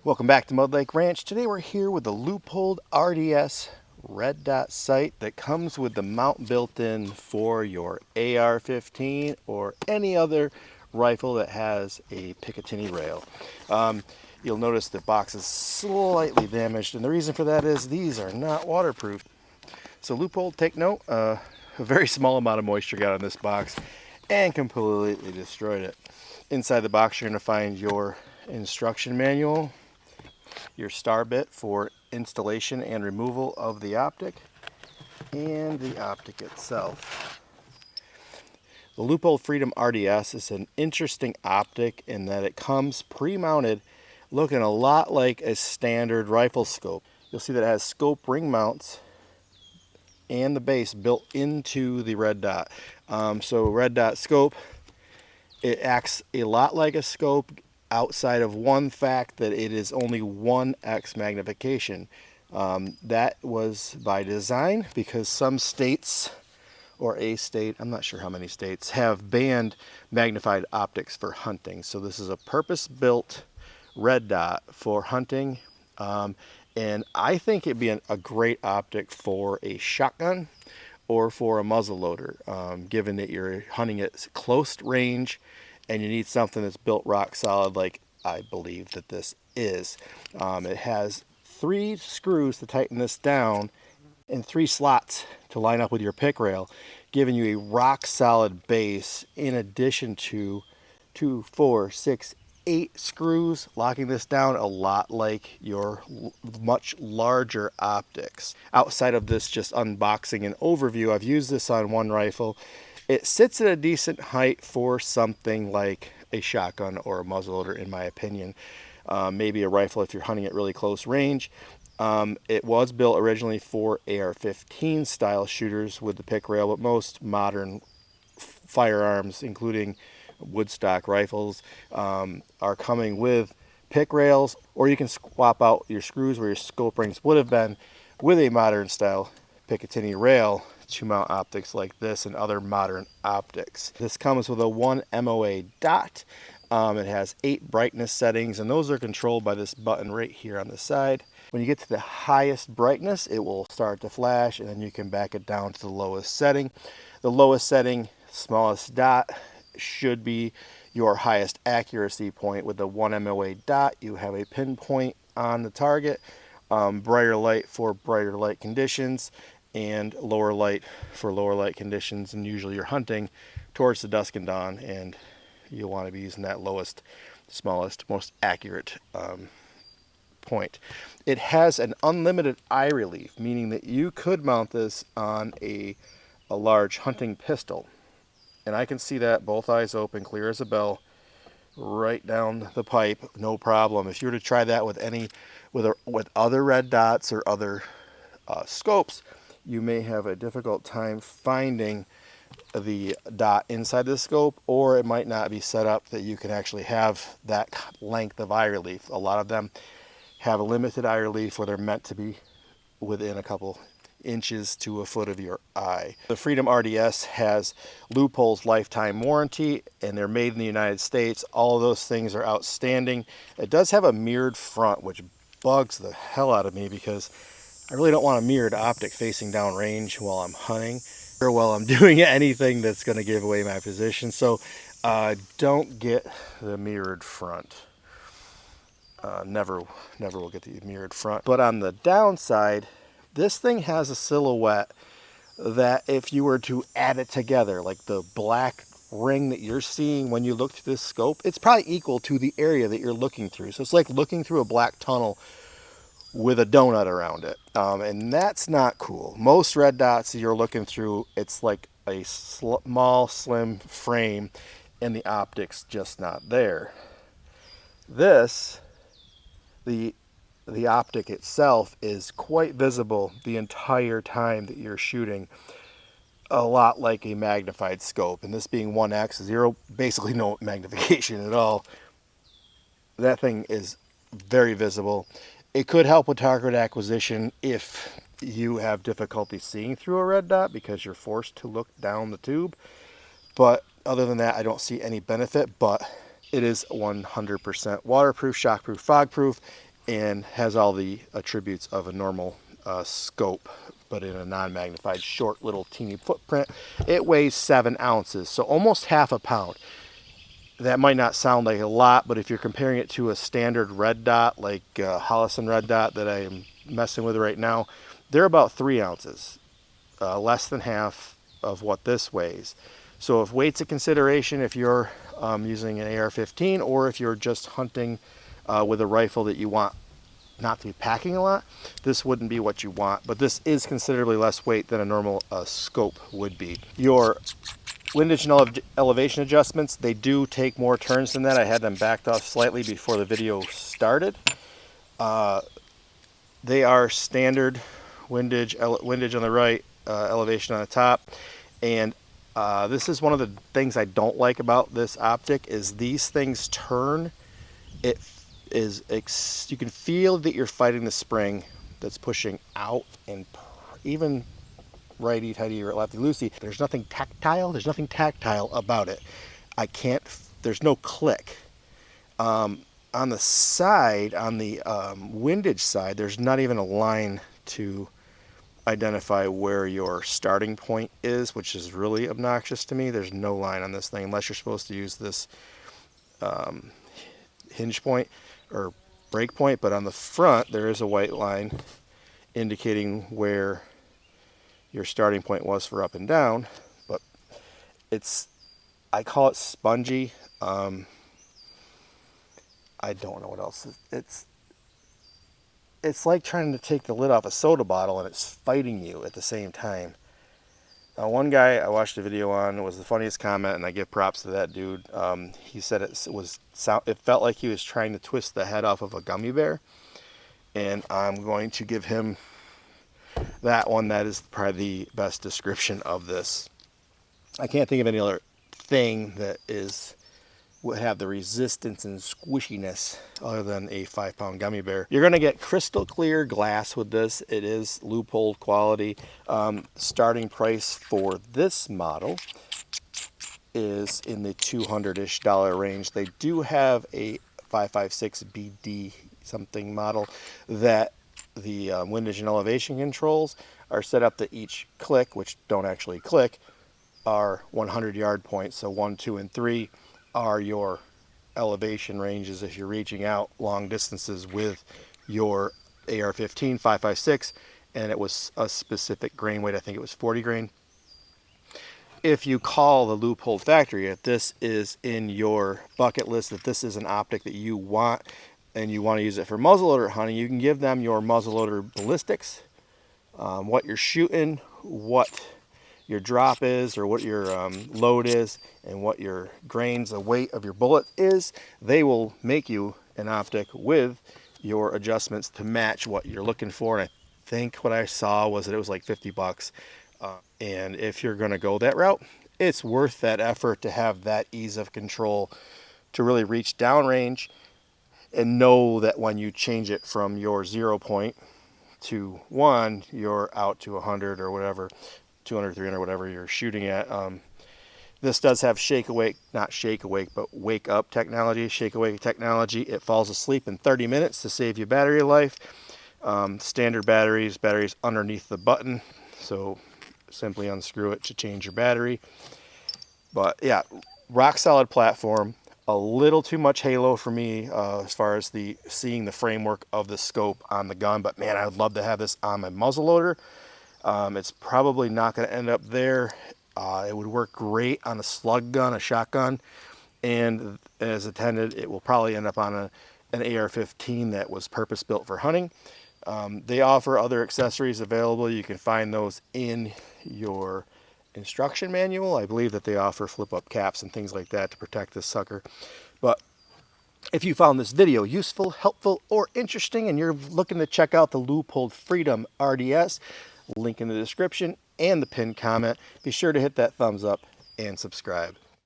Welcome back to Mud Lake Ranch. Today we're here with the Leupold RDS red dot sight that comes with the mount built in for your AR-15 or any other rifle that has a Picatinny rail. You'll notice the box is slightly damaged, and the reason for that is these are not waterproof. So Leupold, take note, a very small amount of moisture got on this box and completely destroyed it. Inside the box you're going to find your instruction manual, your star bit for installation and removal of the optic, and the optic itself. The Leupold Freedom RDS is an interesting optic in that it comes pre-mounted looking a lot like a standard rifle scope. You'll see that it has scope ring mounts and the base built into the red dot. So red dot scope, it acts a lot like a scope outside of one fact that it is only 1x magnification. That was by design because some states, or a state, I'm not sure how many states, have banned magnified optics for hunting. So this is a purpose-built red dot for hunting. And I think it'd be a great optic for a shotgun or for a muzzleloader, given that you're hunting at close range and you need something that's built rock solid like I believe that this is. It has 3 screws to tighten this down and 3 slots to line up with your pick rail, giving you a rock solid base in addition to 2, 4, 6, 8 screws, locking this down a lot like your much larger optics. Outside of this just unboxing and overview, I've used this on one rifle. It sits at a decent height for something like a shotgun or a muzzleloader, in my opinion. Maybe a rifle if you're hunting at really close range. It was built originally for AR-15 style shooters with the pick rail, but most modern firearms, including woodstock rifles, are coming with pick rails, or you can swap out your screws where your scope rings would have been with a modern style Picatinny rail to mount optics like this and other modern optics. This comes with a 1 MOA dot. It has 8 brightness settings, and those are controlled by this button right here on the side. When you get to the highest brightness, it will start to flash, and then you can back it down to the lowest setting. The lowest setting, smallest dot, should be your highest accuracy point. With the 1 MOA dot, you have a pinpoint on the target, brighter light for brighter light conditions, and lower light for lower light conditions, and usually you're hunting towards the dusk and dawn, and you'll want to be using that lowest, smallest, most accurate point. It has an unlimited eye relief, meaning that you could mount this on a large hunting pistol, and I can see that both eyes open, clear as a bell, right down the pipe, no problem. If you were to try that with with other red dots or other scopes, you may have a difficult time finding the dot inside the scope, or it might not be set up that you can actually have that length of eye relief. A lot of them have a limited eye relief where they're meant to be within a couple inches to a foot of your eye. The Freedom RDS has Leupold's lifetime warranty, and they're made in the United States. All of those things are outstanding. It does have a mirrored front, which bugs the hell out of me because I really don't want a mirrored optic facing down range while I'm hunting or while I'm doing anything that's going to give away my position. So don't get the mirrored front. Never will get the mirrored front. But on the downside, this thing has a silhouette that if you were to add it together, like the black ring that you're seeing when you look through this scope, it's probably equal to the area that you're looking through. So it's like looking through a black tunnel with a donut around it. And that's not cool. Most red dots you're looking through, it's like a small, slim frame, and the optic's just not there. This, the optic itself is quite visible the entire time that you're shooting, a lot like a magnified scope. And this being 1x, 0, basically no magnification at all. That thing is very visible. It could help with target acquisition if you have difficulty seeing through a red dot because you're forced to look down the tube. But other than that, I don't see any benefit, but it is 100% waterproof, shockproof, fogproof, and has all the attributes of a normal scope, but in a non-magnified, short, little teeny footprint. It weighs 7 ounces, so almost half a pound. That might not sound like a lot, but if you're comparing it to a standard red dot, like Holosun red dot that I am messing with right now, they're about 3 ounces, less than half of what this weighs. So if weight's a consideration, if you're using an AR-15 or if you're just hunting with a rifle that you want not to be packing a lot, this wouldn't be what you want. But this is considerably less weight than a normal scope would be. Your windage and elevation adjustments, they do take more turns than that. I had them backed off slightly before the video started. They are standard windage on the right, elevation on the top, and this is one of the things I don't like about this optic is these things turn. It is you can feel that you're fighting the spring that's pushing out, and even righty tighty or lefty loosey, there's nothing tactile about it. There's no click. On the side, on the windage side, there's not even a line to identify where your starting point is, which is really obnoxious to me. There's no line on this thing unless you're supposed to use this hinge point or break point, but on the front there is a white line indicating where your starting point was for up and down, but I call it spongy. I don't know what else. It's like trying to take the lid off a soda bottle and it's fighting you at the same time. One guy I watched a video on, it was the funniest comment, and I give props to that dude. He said it felt like he was trying to twist the head off of a gummy bear, and I'm going to give him that one. That is probably the best description of this. I can't think of any other thing that would have the resistance and squishiness other than a 5-pound gummy bear. You're going to get crystal clear glass with this. It is Leupold quality. Starting price for this model is in the $200-ish range. They do have a 5.56 BD something model that the windage and elevation controls are set up to each click, which don't actually click, are 100-yard points. So 1, 2, and 3 are your elevation ranges if you're reaching out long distances with your AR-15 5.56, and it was a specific grain weight. I think it was 40 grain. If you call the Leupold factory, if this is in your bucket list, that this is an optic that you want and you want to use it for muzzleloader hunting, you can give them your muzzleloader ballistics, what you're shooting, what your drop is, or what your load is, and what your grains, the weight of your bullet is. They will make you an optic with your adjustments to match what you're looking for. And I think what I saw was that it was like 50 bucks. And if you're going to go that route, it's worth that effort to have that ease of control to really reach downrange and know that when you change it from your 0 point to 1, you're out to 100 or whatever, 200, 300, whatever you're shooting at. This does have not shake awake, but wake up technology, shake awake technology. It falls asleep in 30 minutes to save you battery life. Standard batteries underneath the button, so simply unscrew it to change your battery. But yeah, rock solid platform. A little too much halo for me as far as seeing the framework of the scope on the gun, but man, I would love to have this on my muzzleloader. It's probably not going to end up there. It would work great on a slug gun, a shotgun, and as intended, it will probably end up on an AR-15 that was purpose-built for hunting. They offer other accessories available. You can find those in your instruction manual. I believe that they offer flip-up caps and things like that to protect this sucker. But if you found this video useful, helpful, or interesting, and you're looking to check out the Leupold Freedom RDS, link in the description and the pinned comment, be sure to hit that thumbs up and subscribe.